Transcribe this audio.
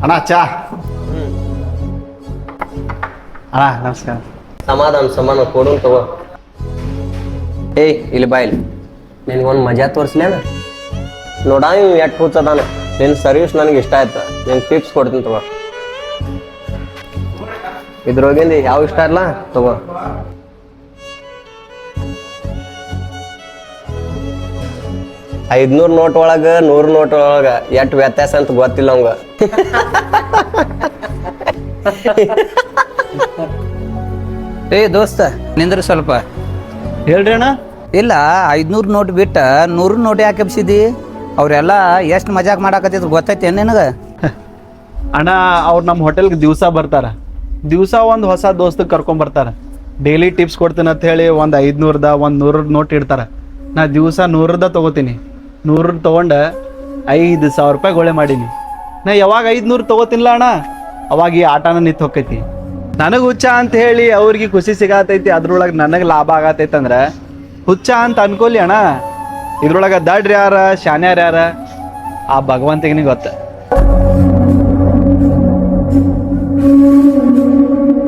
ಅಣ್ಣ ಚಾ. ಅಣ್ಣ ನಮಸ್ಕಾರ. ಸಮಾಧಾನ ಕೊಡು ತಗೋ. ಏಯ್ ಇಲ್ಲಿ ಬಾ ಇಲ್ಲಿ. ನಿನ್ಗೊಂದು ಮಜಾ ತೋರಿಸ್ಲೇನ? ನೋಡ ಇವ್ ಎಟ್ ಹುಚ್ಚದಾನ. ನಿನ್ನ ಸರ್ವಿಸ್ ನನಗೆ ಇಷ್ಟ ಆಯ್ತು. ನಿನ್ ಟಿಪ್ಸ್ ಕೊಡ್ತೀನಿ ತಗೋ. ಇದ್ರೊಳಗಿಂದ ಯಾವ ಇಷ್ಟ ಇಲ್ಲ ತಗೋ. $500 ನೋಟ್ ಒಳಗ 100 ನೋಟ್ ಒಳಗ ಎಟ್ ವ್ಯತ್ಯಾಸ ಅಂತ ಗೊತ್ತಿಲ್ಲ ಅವಂಗ. ಏ ದೋಸ್ತ ನಿಂದ್ರ ಸ್ವಲ್ಪ. ಹೇಳ್ರಿ ಅಣ್ಣ. ಇಲ್ಲ 500 ನೋಟ್ ಬಿಟ್ಟ 100 ನೋಟ್ ಯಾಕೆ ಎಬ್ಸಿದಿ? ಅವರೆಲ್ಲ ಎಷ್ಟು ಮಜಾಕ್ ಮಾಡಾಕತ್ತಿದ್ರು ಗೊತ್ತೈತೆ ನಿನಗೆ? ಅಣ್ಣ ಅವ್ರು ನಮ್ಮ ಹೋಟೆಲ್ಗೆ ದಿವಸ ಬರ್ತಾರ. ದಿವಸ ಒಂದು ಹೊಸ ದೋಸ್ತ ಕರ್ಕೊಂಬರ್ತಾರ. ಡೈಲಿ ಟಿಪ್ಸ್ ಕೊಡ್ತೀನಿ ಅಂತ ಹೇಳಿ ಒಂದು 500ದ ಒಂದು 100 ನೋಟ್ ಇಡ್ತಾರೆ. ನಾ ದಿವಸ 100ದ ತೊಗೋತೀನಿ. 100 ತೊಗೊಂಡು 5,000 ರೂಪಾಯಿ ಗೊಳೆ ಮಾಡೀನಿ. ನಾ ಯಾವಾಗ 500 ತೊಗೋತಿನ್ಲ ಅಣ್ಣ ಅವಾಗ ಈ ಆಟನ ನಿಂತು ಹೋಗ್ತೈತಿ. ನನಗೆ ಹುಚ್ಚ ಅಂತ ಹೇಳಿ ಅವ್ರಿಗೆ ಖುಷಿ ಸಿಗತೈತಿ, ಅದ್ರೊಳಗೆ ನನಗೆ ಲಾಭ ಆಗತೈತಿ ಅಂದ್ರೆ ಹುಚ್ಚ ಅಂತ ಅನ್ಕೊಲಿ ಅಣ್ಣ. ಇದ್ರೊಳಗೆ ದಡ್ರ ಯಾರ ಶಾನ್ಯಾರ ಯಾರ ಆ ಭಗವಂತನಿಗೆ ಗೊತ್ತ.